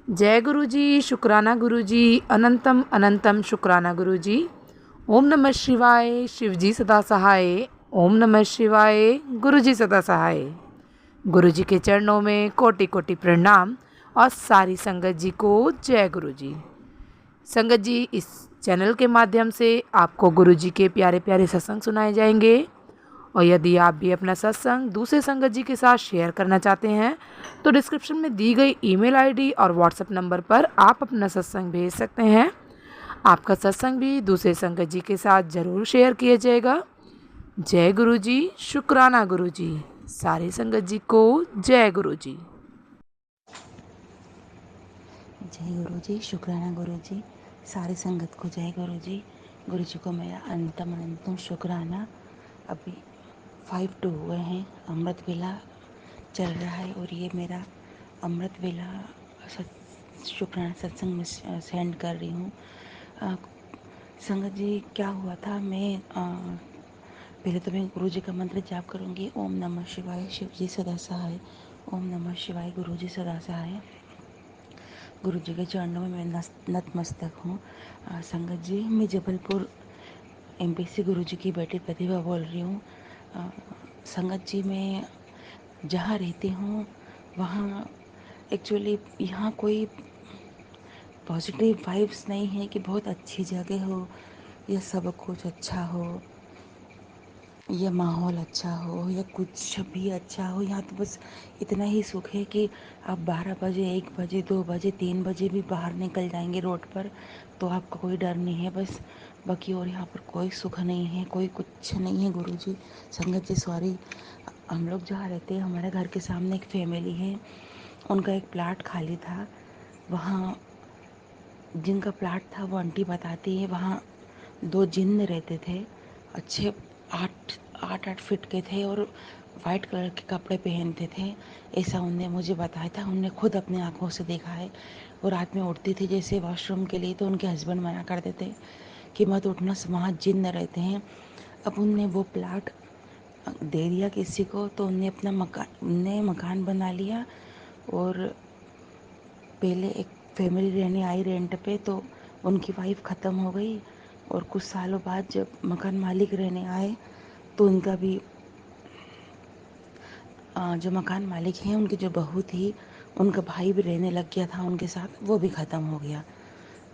जय गुरु जी, शुक्राना गुरु जी, अनंतम अनंतम शुक्राना गुरु जी। ओम नमः शिवाय, शिव जी सदा सहाय। ओम नमः शिवाय, गुरु जी सदा सहाय। गुरु जी के चरणों में कोटि कोटि प्रणाम और सारी संगत जी को जय गुरु जी। संगत जी, इस चैनल के माध्यम से आपको गुरु जी के प्यारे प्यारे सत्संग सुनाए जाएंगे। और यदि आप भी अपना सत्संग दूसरे संगत जी के साथ शेयर करना चाहते हैं तो डिस्क्रिप्शन में दी गई ईमेल आईडी और व्हाट्सएप नंबर पर आप अपना सत्संग भेज सकते हैं। आपका सत्संग भी दूसरे संगत जी के साथ ज़रूर शेयर किया जाएगा। जय गुरु जी, शुक्राना गुरु जी। सारी संगत जी को जय गुरु जी। जय गुरु जी, शुक्राना गुरु जी। सारी संगत को जय गुरु जी। गुरु जी को मेरा अनंतम अनंतम शुक्राना। अभी 5 हुए हैं, अमृत वेला चल रहा है और ये मेरा अमृत वेला शुक्राना सत्संग में सेंड कर रही हूँ। संगत जी, क्या हुआ था, मैं पहले तो मैं गुरु जी का मंत्र जाप करूँगी। ओम नमः शिवाय, शिव जी सदा सहाय। ओम नमः शिवाय, गुरु जी सदा सहाय। गुरु जी के चरणों में मैं नतमस्तक हूँ। संगत जी, मैं जबलपुर एमपीसी गुरु जी की बेटी प्रतिभा बोल रही हूँ। संगत जी, मैं जहाँ रहती हूँ वहाँ एक्चुअली यहाँ कोई पॉजिटिव वाइब्स नहीं है कि बहुत अच्छी जगह हो या सब कुछ अच्छा हो या माहौल अच्छा हो या कुछ भी अच्छा हो। यहाँ तो बस इतना ही सुख है कि आप 12 बजे, 1 बजे, 2 बजे, 3 बजे भी बाहर निकल जाएंगे रोड पर तो आपको कोई डर नहीं है बस। बाकी और यहाँ पर कोई सुख नहीं है, कोई कुछ नहीं है गुरु जी। संगत जी, सॉरी, हम लोग जहाँ रहते हैं हमारे घर के सामने एक फैमिली है, उनका एक प्लाट खाली था। वहाँ जिनका प्लाट था वो आंटी बताती है वहाँ 2 जिन्न रहते थे। अच्छे 8 फीट के थे और वाइट कलर के कपड़े पहनते थे, ऐसा उनने मुझे बताया था। उनने खुद अपनी आंखों से देखा है। वो रात में उठती थी जैसे वॉशरूम के लिए तो उनके हस्बैंड मना करते थे कि मत उठना, वहाँ जिन्न रहते हैं। अब उनने वो प्लाट दे दिया किसी को तो उनने मकान बना लिया। और पहले एक फैमिली रहने आई रेंट पे तो उनकी वाइफ ख़त्म हो गई और कुछ सालों बाद जब मकान मालिक रहने आए तो उनका भी जो मकान मालिक हैं उनकी जो बहू थी उनका भाई भी रहने लग गया था उनके साथ, वो भी ख़त्म हो गया।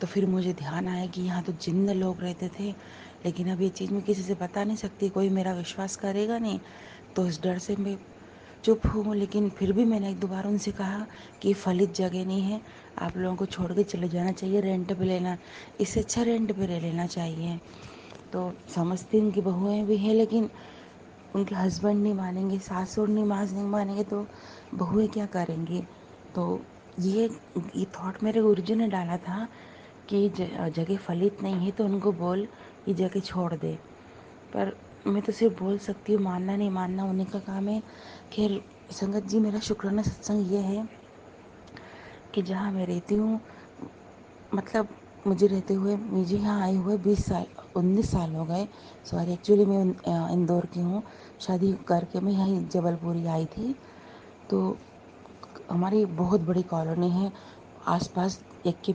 तो फिर मुझे ध्यान आया कि यहाँ तो जिन्न लोग रहते थे, लेकिन अब ये चीज़ मैं किसी से बता नहीं सकती, कोई मेरा विश्वास करेगा नहीं। तो इस डर से मैं चुप हूँ। लेकिन फिर भी मैंने 1-2 बार उनसे कहा कि फलित जगह नहीं है, आप लोगों को छोड़ के चले जाना चाहिए, रेंट पे लेना, इससे अच्छा रेंट पे ले लेना चाहिए। तो समझती उनकी बहुएं भी हैं लेकिन उनके हस्बैंड नहीं मानेंगे, सासुर नहीं मानेंगे तो बहुएं क्या करेंगी। तो ये ये थॉट मेरे गुरुजी ने डाला था कि जगह फलित नहीं है तो उनको बोल ये जगह छोड़ दे। पर मैं तो सिर्फ बोल सकती हूँ, मानना नहीं मानना उन्हीं का काम है। खैर संगत जी, मेरा शुक्राना सत्संग ये है कि जहाँ मैं रहती हूँ, मतलब मुझे रहते हुए, मुझे यहाँ आए हुए 19 साल हो गए। सॉरी, एक्चुअली मैं इंदौर की हूँ, शादी करके मैं यहीं जबलपुर आई थी। तो हमारी बहुत बड़ी कॉलोनी है, आसपास एक के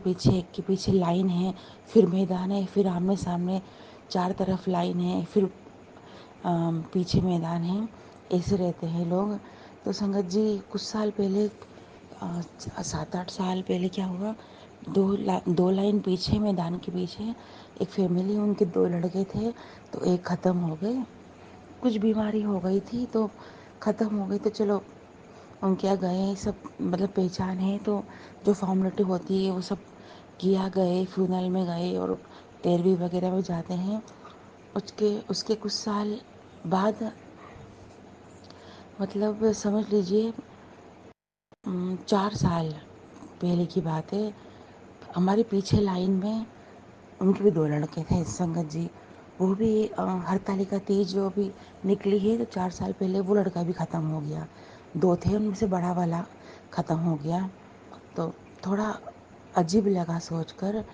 पीछे लाइन है, फिर मैदान है, फिर आमने सामने 4 तरफ लाइन है, फिर पीछे मैदान है, ऐसे रहते हैं लोग। तो संगत जी, कुछ साल पहले 7-8 साल पहले क्या हुआ, 2 लाइन पीछे, मैदान के पीछे एक फैमिली, उनके 2 लड़के थे तो एक ख़त्म हो गए। कुछ बीमारी हो गई थी तो ख़त्म हो गई। तो चलो उनके यहाँ गए, सब मतलब पहचान है तो जो फॉर्मेलिटी होती है वो सब किया, गए फ्यूनरल में गए और तेरहवीं वगैरह में जाते हैं। उसके उसके कुछ साल बाद, मतलब समझ लीजिए 4 साल पहले की बात है, हमारे पीछे लाइन में उनके भी 2 लड़के थे संगत जी। वो भी हरतालिका तीज जो भी निकली है तो 4 साल पहले वो लड़का भी ख़त्म हो गया। 2 थे उनमें से बड़ा वाला ख़त्म हो गया। तो थोड़ा अजीब लगा सोचकर।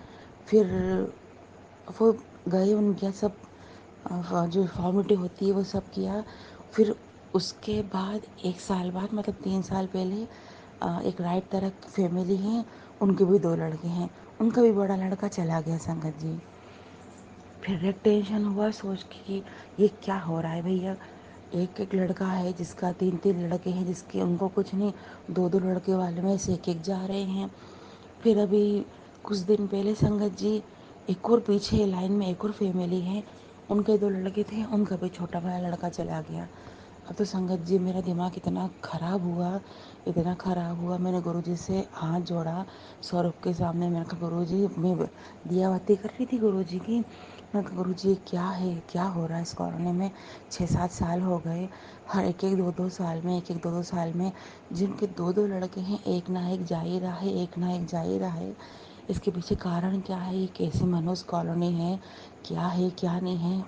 फिर वो गए, उनके सब जो फॉर्मेलिटी होती है वो सब किया। फिर उसके बाद 1 साल बाद, मतलब 3 साल पहले एक राइट तरफ की फैमिली है, उनके भी 2 लड़के हैं, उनका भी बड़ा लड़का चला गया संगत जी। फिर एक टेंशन हुआ सोच के कि ये क्या हो रहा है भैया, एक एक लड़का है जिसका 3 3 लड़के हैं, जिसके उनको कुछ नहीं, 2 2 लड़के वाले में से एक एक जा रहे हैं। फिर अभी कुछ दिन पहले संगत जी एक और पीछे लाइन में एक और फैमिली है, उनके 2 लड़के थे, उनका भी छोटा वाला लड़का चला गया। अब तो संगत जी मेरा दिमाग इतना ख़राब हुआ, इतना ख़राब हुआ, मैंने गुरुजी से हाथ जोड़ा स्वरूप के सामने। मैंने कहा गुरुजी, मैं दिया बाती कर रही थी गुरुजी की, मैं कहा गुरुजी क्या है, क्या हो रहा है इस कॉलोनी में, 6 7 साल हो गए, हर एक एक 2 2 साल में, एक एक 2 2 साल में जिनके 2 2 लड़के हैं, एक ना एक जा ही रहा है, एक ना एक जा ही रहा है। इसके पीछे कारण क्या है, ये कैसी मनोज कॉलोनी है क्या नहीं है।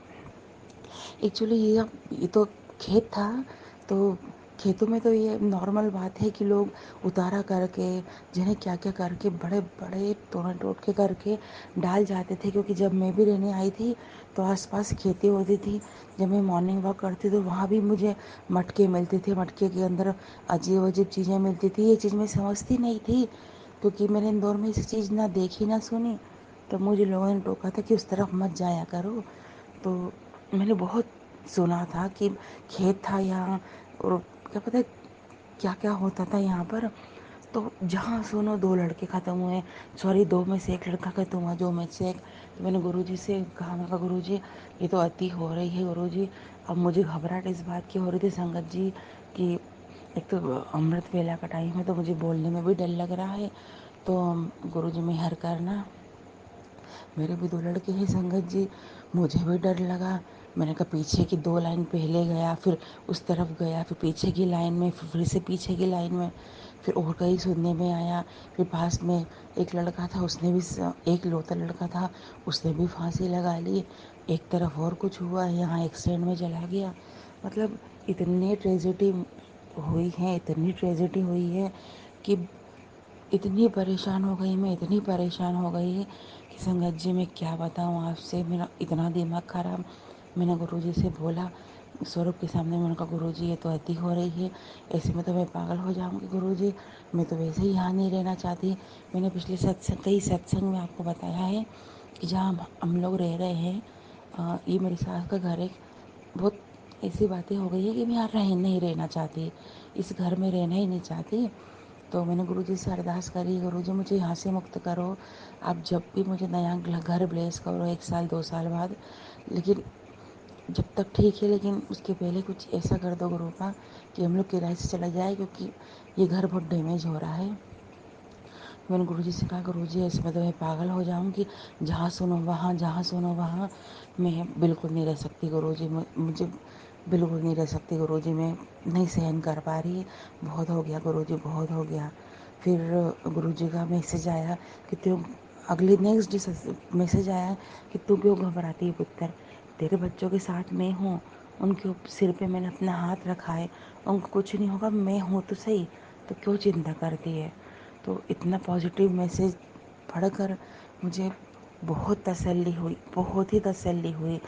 एक्चुअली ये तो खेत था, तो खेतों में तो ये नॉर्मल बात है कि लोग उतारा करके, जिन्हें क्या क्या करके, बड़े बड़े तोड़ टोटके करके डाल जाते थे। क्योंकि जब मैं भी रहने आई थी तो आसपास खेती होती थी, जब मैं मॉर्निंग वॉक करती तो वहाँ भी मुझे मटके मिलते थे, मटके के अंदर अजीब अजीब चीज़ें मिलती थी। ये चीज़ मैं समझती नहीं थी, क्योंकि मैंने इंदौर में ऐसी चीज़ ना देखी ना सुनी। तो मुझे लोगों ने टोका था कि उस तरफ मत जाया करो। तो मैंने बहुत सुना था कि खेत था यहाँ, और क्या पता क्या क्या होता था यहाँ पर। तो जहाँ सुनो 2 लड़के ख़त्म हुए, सॉरी 2 में से 1 लड़का ख़त्म हुआ, 2 में से 1। तो मैंने गुरुजी से कहा, मैंने कहा गुरुजी ये तो अति हो रही है गुरुजी। अब मुझे घबराहट इस बात की हो रही थी संगत जी कि एक तो अमृत वेला का टाइम है, तो मुझे बोलने में भी डर लग रहा है। तो गुरुजी मेहर करना, मेरे भी 2 लड़के हैं संगत जी, मुझे भी डर लगा। मैंने कहा पीछे की 2 लाइन पहले गया, फिर उस तरफ गया, फिर पीछे की लाइन में, फिर से पीछे की लाइन में, फिर और कहीं सुनने में आया। फिर पास में एक लड़का था, उसने भी एक लौता लड़का था, उसने भी फांसी लगा ली। एक तरफ और कुछ हुआ, यहाँ एक्सीडेंट में चला गया। मतलब इतनी ट्रेजेडी हुई है, इतनी ट्रेजेडी हुई है कि इतनी परेशान हो गई मैं, इतनी परेशान हो गई कि संगत जी मैं क्या बताऊँ आपसे, मेरा इतना दिमाग ख़राब। मैंने गुरुजी से बोला स्वरूप के सामने, मैंने कहा गुरुजी ये तो अति हो रही है, ऐसे में तो मैं पागल हो जाऊँगी गुरुजी, मैं तो वैसे ही यहाँ नहीं रहना चाहती। मैंने पिछले कई सत्संग में आपको बताया है कि जहाँ हम लोग रह रहे हैं, ये मेरी सास का घर है। बहुत ऐसी बातें हो गई है कि मैं यहाँ नहीं रहना चाहती, इस घर में रहना ही नहीं चाहती। तो मैंने गुरुजी से अरदास करी, गुरुजी मुझे यहाँ से मुक्त करो, आप जब भी मुझे नया घर ब्लेस करो, 1 साल 2 साल बाद, लेकिन जब तक ठीक है, लेकिन उसके पहले कुछ ऐसा कर दो गुरुपा कि हम लोग किराए से चला जाए, क्योंकि ये घर बहुत डैमेज हो रहा है। मैंने गुरुजी से कहा गुरुजी ऐसे में तो मैं पागल हो जाऊंगी, जहाँ सुनो वहाँ, जहाँ सुनो वहाँ, मैं बिल्कुल नहीं रह सकती गुरुजी, मुझे बिल्कुल नहीं रह सकती गुरुजी, मैं नहीं सहन कर पा रही, बहुत हो गया गुरुजी, बहुत हो गया। फिर गुरुजी का मैसेज आया कि तू, अगले नेक्स्ट डे मैसेज आया कि तू क्यों घबराती है पुत्र, तेरे बच्चों के साथ मैं हूँ, उनके सिर पे मैंने अपना हाथ रखा है, उनको कुछ नहीं होगा, मैं हूँ तो सही, तो क्यों चिंता करती है। तो इतना पॉजिटिव मैसेज पढ़कर मुझे बहुत तसल्ली हुई, बहुत ही तसल्ली हुई।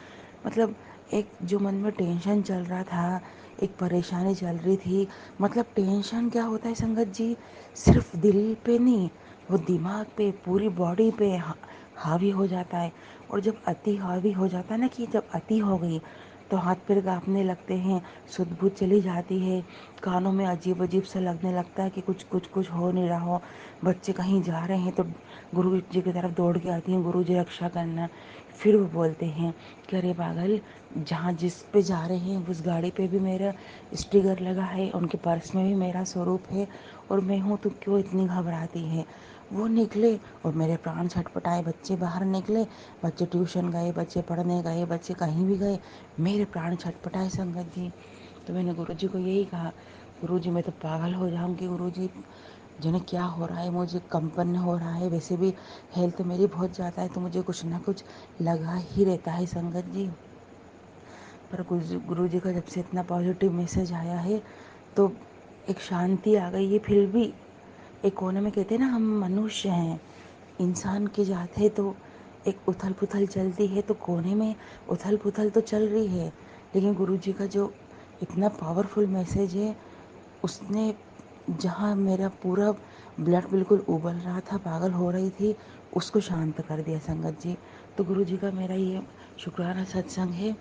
मतलब एक जो मन में टेंशन चल रहा था, एक परेशानी चल रही थी, मतलब टेंशन क्या होता है संगत जी, सिर्फ दिल पे नहीं, वो दिमाग पे, पूरी बॉडी पे हावी हो जाता है। और जब अति हावी हो जाता है ना, कि जब अति हो गई तो हाथ पैर कांपने लगते हैं, सुध बुध चली जाती है, कानों में अजीब अजीब सा लगने लगता है कि कुछ कुछ कुछ हो नहीं रहा हो। बच्चे कहीं जा रहे हैं तो गुरु जी की तरफ दौड़ के आती हैं, गुरु जी रक्षा करना। फिर वो बोलते हैं कि अरे पागल, जहाँ जिस पे जा रहे हैं उस गाड़ी पे भी मेरा स्टिकर लगा है, उनके पर्स में भी मेरा स्वरूप है, और मैं हूँ, तो क्यों इतनी घबराती है। वो निकले और मेरे प्राण छटपटाए, बच्चे बाहर निकले, बच्चे ट्यूशन गए, बच्चे पढ़ने गए, बच्चे कहीं भी गए, मेरे प्राण छटपटाए संगत जी। तो मैंने गुरुजी को यही कहा, गुरुजी मैं तो पागल हो जाऊंगी गुरुजी, जाने क्या हो रहा है, मुझे कंपन हो रहा है, वैसे भी हेल्थ मेरी बहुत ज़्यादा है, तो मुझे कुछ ना कुछ लगा ही रहता है संगत जी। पर गुरुजी का जब से इतना पॉजिटिव मैसेज आया है तो एक शांति आ गई है। फिर भी एक कोने में कहते हैं ना, हम मनुष्य हैं, इंसान की जात है, तो एक उथल पुथल चलती है, तो कोने में उथल पुथल तो चल रही है, लेकिन गुरुजी का जो इतना पावरफुल मैसेज है, उसने जहाँ मेरा पूरा ब्लड बिल्कुल उबल रहा था, पागल हो रही थी, उसको शांत कर दिया संगत जी। तो गुरु जी का मेरा ये शुक्राना सत्संग है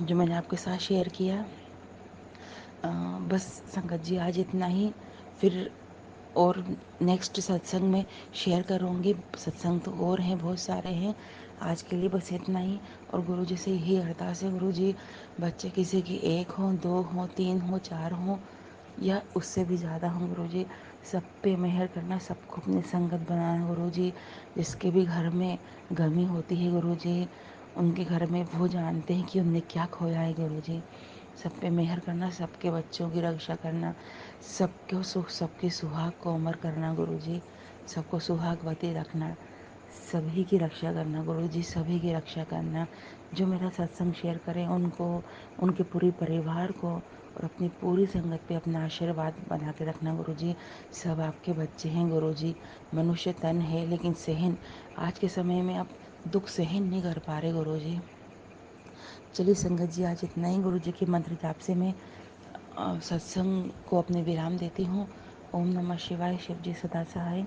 जो मैंने आपके साथ शेयर किया। बस संगत जी आज इतना ही, फिर और नेक्स्ट सत्संग में शेयर करूँगी। सत्संग तो और हैं, बहुत सारे हैं, आज के लिए बस इतना ही। और गुरु जी से यही अरदास है, गुरु जी बच्चे किसी की 1 हो, 2 हो, 3 हो, 4 हो या उससे भी ज़्यादा हो, गुरु जी सब पे मेहर करना, सबको अपनी संगत बनाना गुरु जी। जिसके भी घर में गमी होती है गुरु जी, उनके घर में वो जानते हैं कि उनने क्या खोया है गुरु जी। सब पे मेहर करना, सबके बच्चों की रक्षा करना, सबको सुख, सबके सुहाग को अमर करना गुरु जी। सबको सुहागवती रखना, सभी की रक्षा करना गुरु जी, सभी की रक्षा करना। जो मेरा सत्संग शेयर करें उनको, उनके पूरे परिवार को और अपनी पूरी संगत पे अपना आशीर्वाद बना के रखना गुरु जी। सब आपके बच्चे हैं गुरु जी। मनुष्य तन है लेकिन सहन, आज के समय में आप दुख सहन नहीं कर पा रहे गुरु जी। चलिए संगत जी आज इतना ही। गुरु जी के मंत्र जाप से मैं सत्संग को अपने विराम देती हूँ। ओम नमः शिवाय, शिव जी सदा सहाय।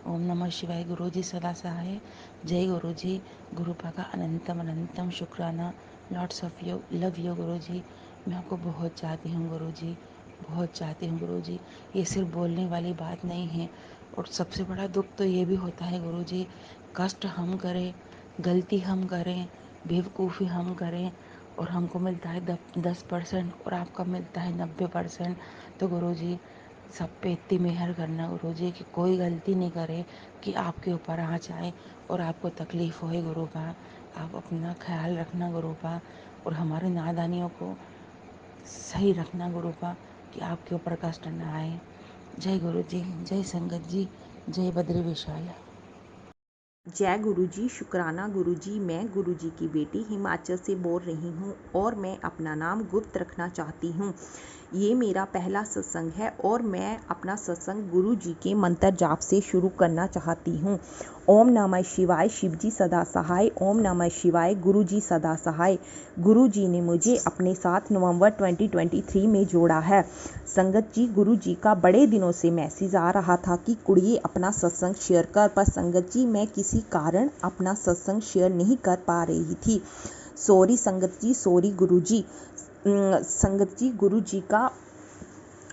ओम नमः शिवाय, गुरु जी सदा सहाय। जय गुरु जी। गुरु पाका अनंतम अनंतम शुक्राना। Lots of you, love you गुरु जी। मैं आपको बहुत चाहती हूँ गुरु जी, बहुत चाहती हूँ गुरु जी। ये सिर्फ बोलने वाली बात नहीं है। और सबसे बड़ा दुख तो ये भी होता है गुरु जी, कष्ट हम करें, गलती हम करें, बेवकूफ़ी हम करें और हमको मिलता है 10% और आपका मिलता है 90%। तो गुरु जी सब पे इतनी मेहर करना गुरु जी कि कोई गलती नहीं करे कि आपके ऊपर आँच आए और आपको तकलीफ़ होए गुरु पा। आप अपना ख्याल रखना गुरु पा और हमारे नादानियों को सही रखना गुरु पा कि आपके ऊपर कष्ट न आए। जय गुरु जी, जय संगत जी, जय बद्री विशाल। जय गुरुजी, शुक्राना गुरुजी। मैं गुरुजी की बेटी हिमाचल से बोल रही हूँ और मैं अपना नाम गुप्त रखना चाहती हूँ। ये मेरा पहला सत्संग है और मैं अपना सत्संग गुरुजी के मंत्र जाप से शुरू करना चाहती हूँ। ओम नमः शिवाय, शिवजी सदा सहाय। ओम नमः शिवाय, गुरुजी सदा सहाय। गुरुजी ने मुझे अपने साथ नवंबर 2023 में जोड़ा है। संगत जी, गुरुजी का बड़े दिनों से मैसेज आ रहा था कि कुड़िए अपना सत्संग शेयर कर, पर संगत जी मैं किसी कारण अपना सत्संग शेयर नहीं कर पा रही थी। सॉरी संगत जी, सॉरी गुरुजी। संगत जी, गुरुजी का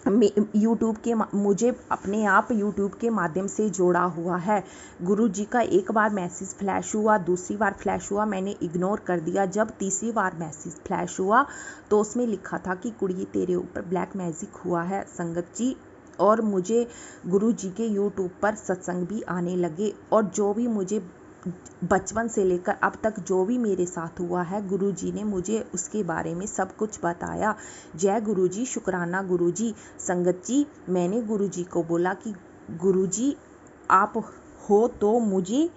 यूट्यूब के मुझे अपने आप यूट्यूब के माध्यम से जोड़ा हुआ है। गुरुजी का एक बार मैसेज फ्लैश हुआ, दूसरी बार फ्लैश हुआ, मैंने इग्नोर कर दिया। जब तीसरी बार मैसेज फ्लैश हुआ तो उसमें लिखा था कि कुड़िए तेरे ऊपर ब्लैक मैजिक हुआ है संगत जी। और मुझे गुरुजी के यूट्यूब पर सत्संग भी आने लगे और जो भी मुझे बचपन से लेकर अब तक जो भी मेरे साथ हुआ है, गुरुजी ने मुझे उसके बारे में सब कुछ बताया। जय गुरुजी, शुक्राना गुरुजी। संगत जी, मैंने गुरुजी को बोला कि गुरुजी आप हो तो मुझे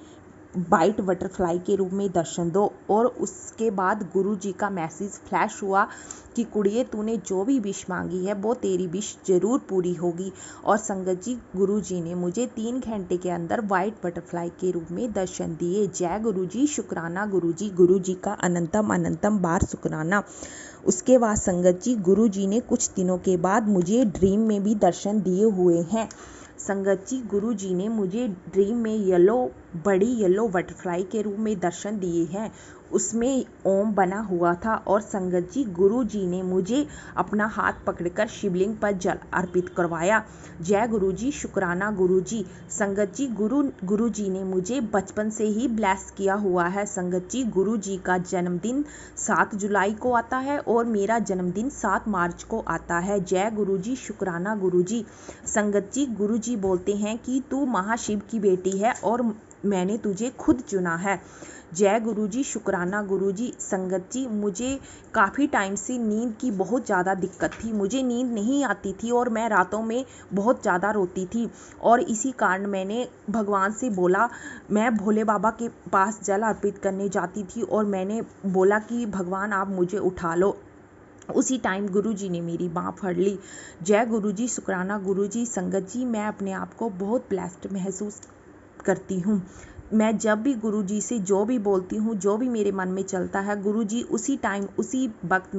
वाइट बटरफ्लाई के रूप में दर्शन दो। और उसके बाद गुरुजी का मैसेज फ्लैश हुआ कि कुड़िए तूने जो भी विश मांगी है वो तेरी विश जरूर पूरी होगी। और संगत जी, गुरुजी ने मुझे 3 घंटे के अंदर वाइट बटरफ्लाई के रूप में दर्शन दिए। जय गुरुजी, शुक्राना गुरुजी। गुरुजी का अनंतम अनंतम बार शुक्राना। उसके बाद संगत जी, गुरुजी ने कुछ दिनों के बाद मुझे ड्रीम में भी दर्शन दिए हुए हैं। संगत जी, गुरुजी ने मुझे ड्रीम में बड़ी येलो बटरफ्लाई के रूप में दर्शन दिए हैं। उसमें ओम बना हुआ था। और संगत जी, गुरुजी ने मुझे अपना हाथ पकड़कर शिवलिंग पर जल अर्पित करवाया। जय गुरुजी, शुक्राना गुरुजी। संगत जी, गुरुजी ने मुझे बचपन से ही ब्लेस किया हुआ है। संगत जी, गुरुजी का जन्मदिन 7 जुलाई को आता है और मेरा जन्मदिन 7 मार्च को आता है। जय गुरुजी, शुक्राना गुरुजी। संगत जी, गुरुजी बोलते हैं कि तू महाशिव की बेटी है और मैंने तुझे खुद चुना है। जय गुरुजी, शुक्राना गुरुजी। संगत जी, मुझे काफ़ी टाइम से नींद की बहुत ज़्यादा दिक्कत थी। मुझे नींद नहीं आती थी और मैं रातों में बहुत ज़्यादा रोती थी और इसी कारण मैंने भगवान से बोला, मैं भोले बाबा के पास जल अर्पित करने जाती थी और मैंने बोला कि भगवान आप मुझे उठा लो। उसी टाइम गुरुजी ने मेरी बाँह फड़ ली। जय गुरुजी, शुक्राना गुरुजी। संगत जी, मैं अपने आप को बहुत ब्लेस्ड महसूस करती हूँ। मैं जब भी गुरुजी से जो भी बोलती हूँ, जो भी मेरे मन में चलता है, गुरुजी उसी टाइम उसी वक्त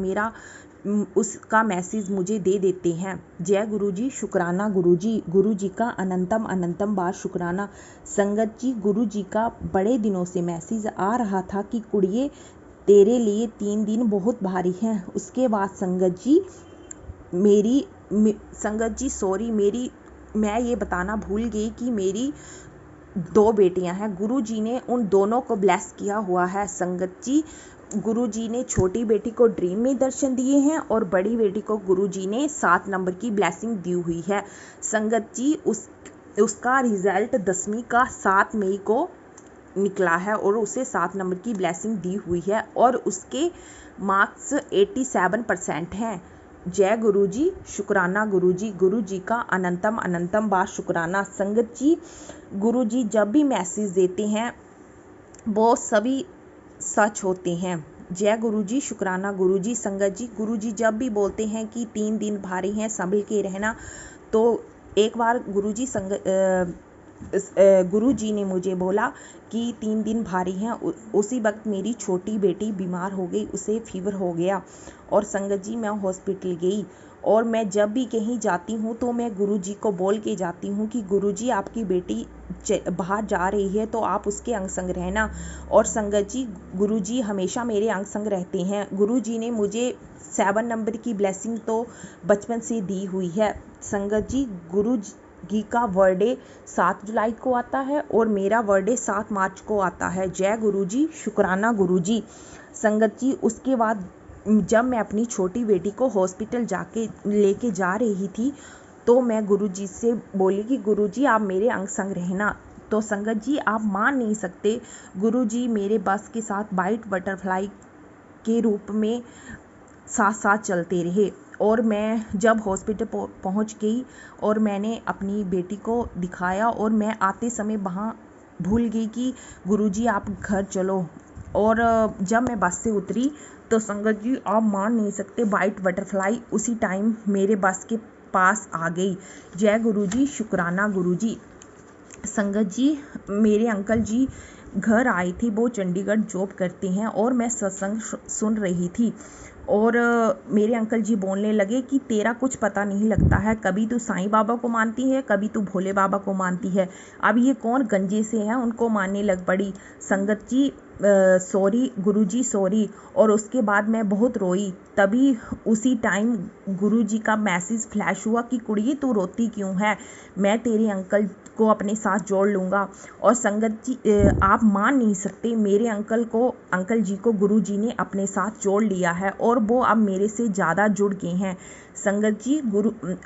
उसका मैसेज मुझे दे देते हैं। जय गुरु जी, शुक्राना गुरु जी का अनंतम अनंतम बार शुक्राना। संगत जी, गुरु जी का बड़े दिनों से मैसेज आ रहा था कि कुड़िए तेरे लिए 3 दिन बहुत भारी हैं। उसके बाद संगत जी मैं ये बताना भूल गई कि मेरी 2 बेटियां हैं। गुरु जी ने उन दोनों को ब्लेस किया हुआ है। संगत जी, गुरु जी ने छोटी बेटी को ड्रीम में दर्शन दिए हैं और बड़ी बेटी को गुरु जी ने 7 नंबर की ब्लेसिंग दी हुई है। संगत जी, उसका रिजल्ट 10वीं का 7 मई को निकला है और उसे 7 नंबर की ब्लेसिंग दी हुई है और उसके मार्क्स 87% हैं। जय गुरु जी, शुक्राना गुरु जी का अनंतम अनंतम बार शुक्राना। संगत जी, गुरु जी जब भी मैसेज देते हैं वो सभी सच होते हैं। जय गुरु जी, शुक्राना गुरु जी। संगत जी, गुरु जी जब भी बोलते हैं कि 3 दिन भारी हैं, संभल के रहना, तो एक बार गुरु जी ने मुझे बोला कि 3 दिन भारी हैं। उसी वक्त मेरी छोटी बेटी बीमार हो गई, उसे फीवर हो गया और संगत जी मैं हॉस्पिटल गई। और मैं जब भी कहीं जाती हूँ तो मैं गुरु जी को बोल के जाती हूँ कि गुरु जी आपकी बेटी बाहर जा रही है तो आप उसके अंग संग रहना। और संगत जी, गुरु जी हमेशा मेरे अंग संग रहते हैं। गुरु जी ने मुझे 7 नंबर की ब्लेसिंग तो बचपन से दी हुई है। संगत जी, गुरु जी का बर्थडे 7 जुलाई को आता है और मेरा बर्थडे 7 मार्च को आता है। जय गुरु जी, शुक्राना गुरु जी। संगत जी, उसके बाद जब मैं अपनी छोटी बेटी को हॉस्पिटल जाके लेके जा रही थी तो मैं गुरु जी से बोली कि गुरु जी आप मेरे अंग संग रहना। तो संगत जी आप मान नहीं सकते, गुरु जी मेरे बस के साथ वाइट बटरफ्लाई के रूप में साथ साथ चलते रहे। और मैं जब हॉस्पिटल पहुंच गई और मैंने अपनी बेटी को दिखाया और मैं आते समय वहाँ भूल गई कि गुरुजी आप घर चलो। और जब मैं बस से उतरी तो संगत जी आप मान नहीं सकते, वाइट बटरफ्लाई उसी टाइम मेरे बस के पास आ गई। जय गुरुजी, शुक्राना गुरुजी। संगत जी, मेरे अंकल जी घर आई थी, वो चंडीगढ़ जॉब करते हैं और मैं सत्संग सुन रही थी और मेरे अंकल जी बोलने लगे कि तेरा कुछ पता नहीं लगता है, कभी तू साईं बाबा को मानती है, कभी तू भोले बाबा को मानती है, अब ये कौन गंजे से हैं उनको मानने लग पड़ी। संगत जी सॉरी गुरुजी सॉरी। और उसके बाद मैं बहुत रोई। तभी उसी टाइम गुरुजी का मैसेज फ्लैश हुआ कि कुड़िए तू रोती क्यों है, मैं तेरे अंकल को अपने साथ जोड़ लूँगा। और संगत जी आप मान नहीं सकते, मेरे अंकल जी को गुरुजी ने अपने साथ जोड़ लिया है और वो अब मेरे से ज़्यादा जुड़ गए हैं। संगत जी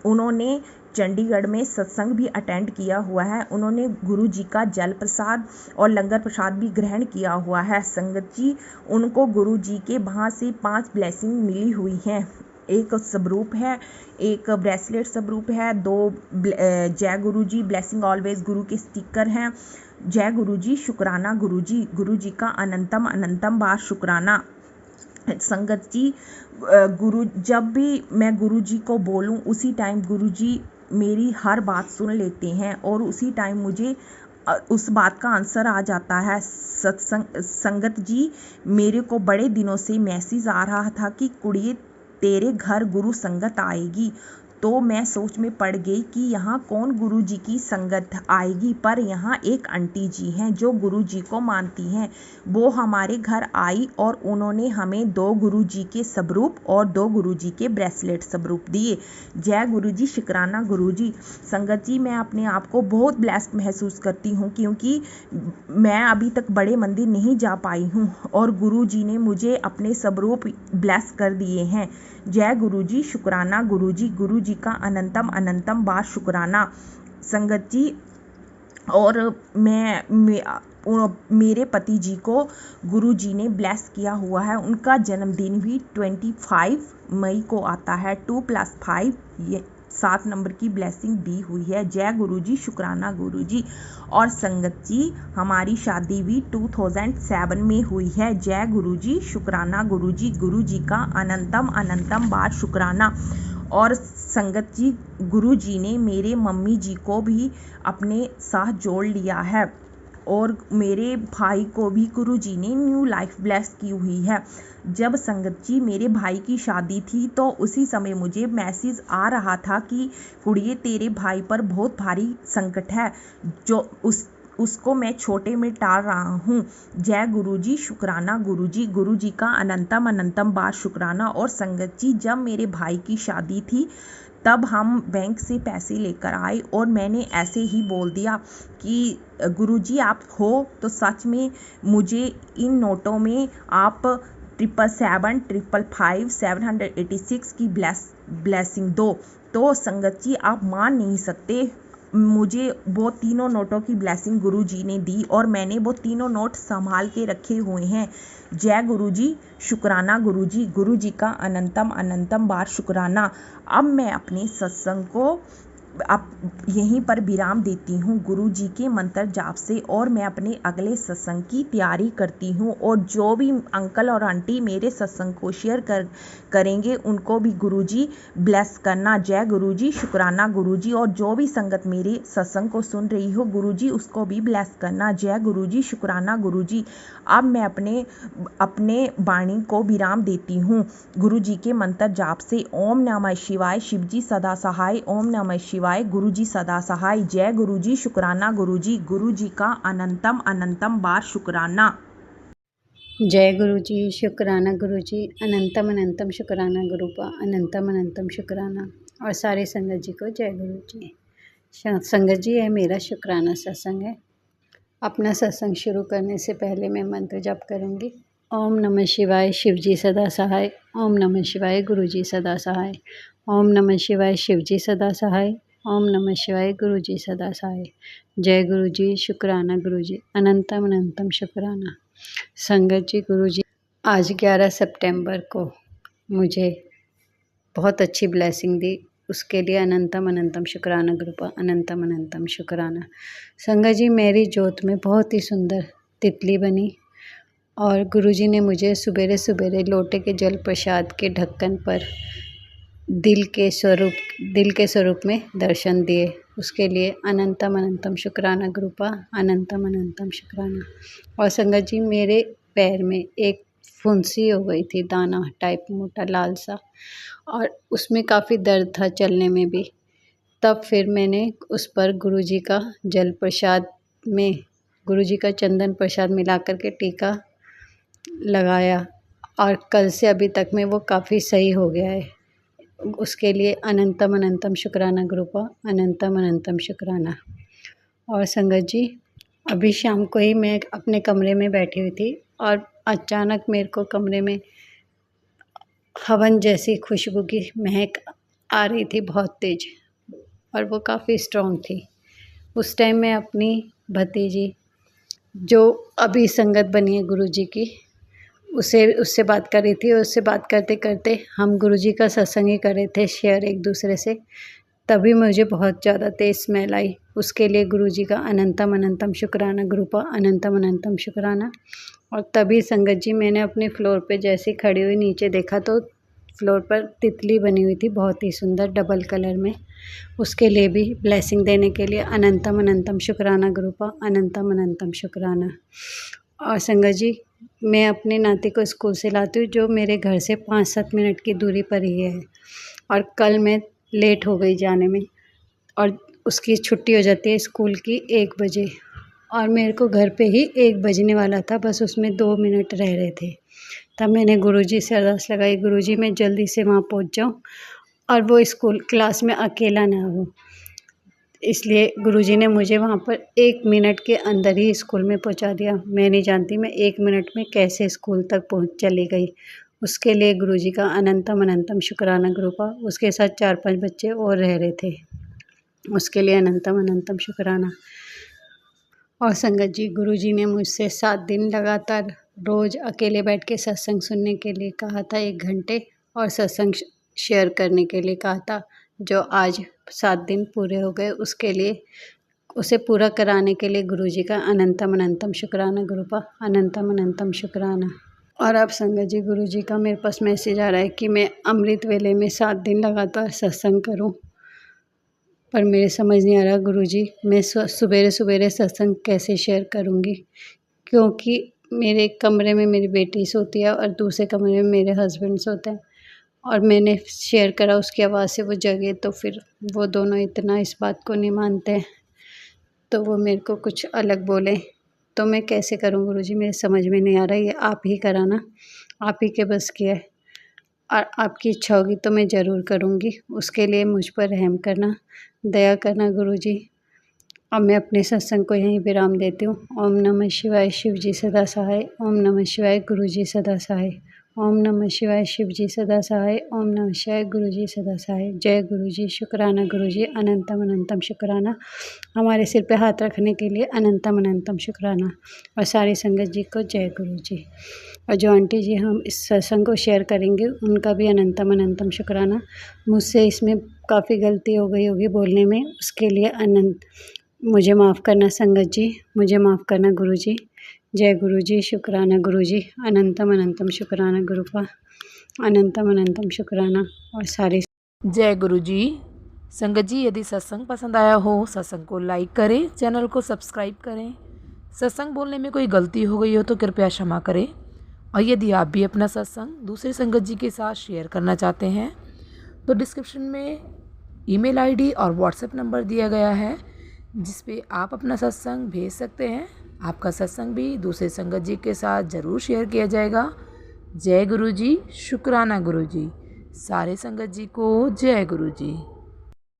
उन्होंने चंडीगढ़ में सत्संग भी अटेंड किया हुआ है, उन्होंने गुरु जी का जल प्रसाद और लंगर प्रसाद भी ग्रहण किया हुआ है। संगत जी उनको गुरु जी के वहाँ से 5 ब्लेसिंग मिली हुई हैं, एक स्वरूप है, एक ब्रेसलेट स्वरूप है, 2 जय गुरु जी ब्लेसिंग ऑलवेज गुरु के स्टिकर हैं। जय गुरु जी, शुक्राना गुरु जी का अनंतम अनंतम बार शुक्राना। संगत जी गुरु जब भी मैं गुरु जी को बोलूं उसी टाइम गुरु जी मेरी हर बात सुन लेते हैं और उसी टाइम मुझे उस बात का आंसर आ जाता है। संगत जी मेरे को बड़े दिनों से मैसेज आ रहा था कि कुड़िए तेरे घर गुरु संगत आएगी, तो मैं सोच में पड़ गई कि यहाँ कौन गुरु जी की संगत आएगी, पर यहाँ एक आंटी जी हैं जो गुरु जी को मानती हैं, वो हमारे घर आई और उन्होंने हमें 2 गुरु जी के स्वरूप और 2 गुरु जी के ब्रेसलेट स्वरूप दिए। जय गुरु जी, शुक्राना गुरु जी। संगत जी मैं अपने आप को बहुत ब्लेस्ड महसूस करती हूँ क्योंकि मैं अभी तक बड़े मंदिर नहीं जा पाई हूँ और गुरु जी ने मुझे अपने स्वरूप ब्लेस कर दिए हैं। जय गुरु जी, शुक्राना गुरु जी का अनंतम अनंतम बार शुक्राना। संगत जी और मेरे पति जी को गुरु जी ने ब्लेस किया हुआ है, उनका जन्मदिन भी 25 मई को आता है। 2+5 ये 7 नंबर की ब्लेसिंग दी हुई है। जय गुरु जी, शुक्राना गुरु जी। और संगत जी हमारी शादी भी 2007 में हुई है। जय गुरु जी, शुक्राना गुरु जी का अनंतम अनंतम बार शुक्राना। और संगत जी गुरु जी ने मेरे मम्मी जी को भी अपने साथ जोड़ लिया है। और मेरे भाई को भी गुरुजी ने न्यू लाइफ ब्लेस की हुई है। जब संगत जी मेरे भाई की शादी थी तो उसी समय मुझे मैसेज आ रहा था कि कुड़िए तेरे भाई पर बहुत भारी संकट है, जो उसको मैं छोटे में टाल रहा हूँ। जय गुरुजी, शुक्राना गुरुजी, गुरुजी का अनंतम अनंतम बार शुक्राना। और संगत जी जब मेरे भाई की शादी थी तब हम बैंक से पैसे लेकर आए और मैंने ऐसे ही बोल दिया कि गुरुजी आप हो तो सच में मुझे इन नोटों में आप 777, 555, 786 की ब्लेसिंग दो। तो संगत जी आप मान नहीं सकते, मुझे वो तीनों नोटों की ब्लेसिंग गुरुजी ने दी और मैंने वो तीनों नोट संभाल के रखे हुए हैं। जय गुरुजी, शुक्राना गुरुजी, गुरुजी का अनंतम अनंतम बार शुक्राना। अब मैं अपने सत्संग को अब यहीं पर विराम देती हूँ गुरुजी के मंत्र जाप से, और मैं अपने अगले सत्संग की तैयारी करती हूँ। और जो भी अंकल और आंटी मेरे सत्संग को शेयर करेंगे उनको भी गुरुजी ब्लेस करना। जय गुरुजी, शुक्राना गुरुजी। और जो भी संगत मेरे सत्संग को सुन रही हो गुरुजी उसको भी ब्लेस करना। जय गुरुजी, शुक्राना गुरुजी। अब मैं अपने वाणी को विराम देती हूँ गुरुजी के मंत्र जाप से। ओम नमः शिवाय, शिवजी सदा सहाय। ओम नमः शिवाय, गुरुजी सदा सहाय। जय गुरुजी, शुक्राना गुरुजी, गुरुजी का अनंतम अनंतम बार शुक्राना। जय गुरुजी, शुक्राना गुरुजी, अनंतम अनंतम शुक्राना गुरु का अनंतम अनंतम शुक्राना। और सारे संगत जी को जय गुरुजी। संगत जी यह मेरा शुक्राना सत्संग है। अपना सत्संग शुरू करने से पहले मैं मंत्र जप करूँगी। ओम नमः शिवाय, शिवजी सदा सहाय। ओम नमः शिवाय, गुरुजी सदा सहाय। ओम नमः शिवाय, शिवजी सदा सहाय। ओम नमः शिवाय, गुरुजी सदा सहाय। जय गुरुजी, शुक्राना गुरुजी, अनंतम अनंतम शुक्राना। संगत जी, गुरुजी आज 11 सितंबर को मुझे बहुत अच्छी ब्लेसिंग दी, उसके लिए अनंतम अनंतम शुक्राना गुरु का अनंतम अनंतम शुक्राना। संगत जी मेरी जोत में बहुत ही सुंदर तितली बनी और गुरुजी ने मुझे सुबेरे सुबेरे लोटे के जल प्रसाद के ढक्कन पर दिल के स्वरूप में दर्शन दिए, उसके लिए अनंतम अनंतम शुक्राना गुरु का अनंतम अनंतम शुक्राना। और संगत जी मेरे पैर में एक फुंसी हो गई थी, दाना टाइप मोटा लाल सा, और उसमें काफ़ी दर्द था चलने में भी। तब फिर मैंने उस पर गुरुजी का जल प्रसाद में गुरुजी का चंदन प्रसाद मिला करके टीका लगाया और कल से अभी तक में वो काफ़ी सही हो गया है। उसके लिए अनंतम अनंतम शुक्राना गुरु का अनंतम अनंतम शुक्राना। और संगत जी अभी शाम को ही मैं अपने कमरे में बैठी हुई थी और अचानक मेरे को कमरे में हवन जैसी खुशबू की महक आ रही थी बहुत तेज, और वो काफ़ी स्ट्रॉन्ग थी। उस टाइम मैं अपनी भतीजी जो अभी संगत बनी है गुरुजी की उससे बात कर रही थी, और उससे बात करते करते हम गुरुजी का सत्संग ही कर रहे थे शेयर एक दूसरे से। तभी मुझे बहुत ज़्यादा तेज़ स्मेल आई, उसके लिए गुरुजी का अनंतम अनंतम शुक्राना गुरु का अनंतम अनंतम शुक्राना। और तभी संगत जी मैंने अपने फ्लोर पे जैसे खड़ी हुई नीचे देखा तो फ्लोर पर तितली बनी हुई थी बहुत ही सुंदर डबल कलर में, उसके लिए भी ब्लेसिंग देने के लिए अनंतम अनंतम शुक्राना गुरु का अनंतम अनंतम शुक्राना। और संगत जी मैं अपने नाती को स्कूल से लाती हूँ जो मेरे घर से 5-7 मिनट की दूरी पर ही है, और कल मैं लेट हो गई जाने में और उसकी छुट्टी हो जाती है स्कूल की 1 बजे, और मेरे को घर पे ही 1 बजने वाला था, बस उसमें 2 मिनट रह रहे थे। तब मैंने गुरुजी से अरदास लगाई, गुरुजी मैं जल्दी से वहाँ पहुँच जाऊँ और वो स्कूल क्लास में अकेला ना हो। इसलिए गुरुजी ने मुझे वहाँ पर 1 मिनट के अंदर ही स्कूल में पहुँचा दिया। मैं नहीं जानती मैं 1 मिनट में कैसे स्कूल तक चली गई। उसके लिए गुरुजी का अनंतम अनंतम शुक्राना गुरु का। उसके साथ 4-5 बच्चे और रह रहे थे, उसके लिए अनंतम अनंतम शुक्राना। और संगत जी गुरुजी ने मुझसे 7 दिन लगातार रोज़ अकेले बैठ के सत्संग सुनने के लिए कहा था 1 घंटे, और सत्संग शेयर करने के लिए कहा था, जो आज 7 दिन पूरे हो गए। उसके लिए उसे पूरा कराने के लिए गुरुजी का अनंतम अनंतम शुक्राना गुरु का अनंतम अनंतम शुक्राना। और अब संगत जी गुरुजी का मेरे पास मैसेज आ रहा है कि मैं अमृत वेले में 7 दिन लगातार सत्संग करूं। पर मेरे समझ नहीं आ रहा गुरुजी, मैं सुबेरे सुबेरे सत्संग कैसे शेयर करूँगी, क्योंकि मेरे कमरे में मेरी बेटी सोती है और दूसरे कमरे में मेरे हस्बैंड सोते हैं, और मैंने शेयर करा उसकी आवाज़ से वो जगे, तो फिर वो दोनों इतना इस बात को नहीं मानते हैं, तो वो मेरे को कुछ अलग बोले, तो मैं कैसे करूँ गुरुजी, मेरे समझ में नहीं आ रहा। ये आप ही कराना, आप ही के बस की है, और आपकी इच्छा होगी तो मैं ज़रूर करूँगी। उसके लिए मुझ पर रहम करना, दया करना गुरुजी। अब मैं अपने सत्संग को यहीं विराम देती हूँ। ओम नमः शिवाय, शिव जी सदा सहाय। ओम नमः शिवाय, गुरु जी सदा सहाय। ओम नमः शिवाय, शिव जी सदा सहाय। ओम नमः शिवाय, गुरु जी सदा सहाय। जय गुरु जी, शुक्राना गुरु जी, अनंतम अनंतम शुक्राना। हमारे सिर पे हाथ रखने के लिए अनंतम अनंतम शुक्राना। और सारी संगत जी को जय गुरु जी। और जो आंटी जी हम इस सत्संग को शेयर करेंगे उनका भी अनंतम अनंतम शुक्राना। मुझसे इसमें काफ़ी गलती हो गई होगी बोलने में, उसके लिए अनंत मुझे माफ़ करना संगत जी, मुझे माफ़ करना गुरु जी। जय गुरु जी, शुक्राना गुरु जी, अनंतम अनंतम शुक्राना गुरु का, अनंतम अनंतम शुक्राना। और सारे जय गुरु जी। संगत जी, यदि सत्संग पसंद आया हो, सत्संग को लाइक करें, चैनल को सब्सक्राइब करें। सत्संग बोलने में कोई गलती हो गई हो तो कृपया क्षमा करें। और यदि आप भी अपना सत्संग दूसरे संगत जी के साथ शेयर करना चाहते हैं तो डिस्क्रिप्शन में ईमेल आईडी और व्हाट्सएप नंबर दिया गया है, जिस पे आप अपना सत्संग भेज सकते हैं। आपका सत्संग भी दूसरे संगत जी के साथ ज़रूर शेयर किया जाएगा। जय गुरु जी, शुक्राना गुरु जी। सारे संगत जी को जय गुरु जी।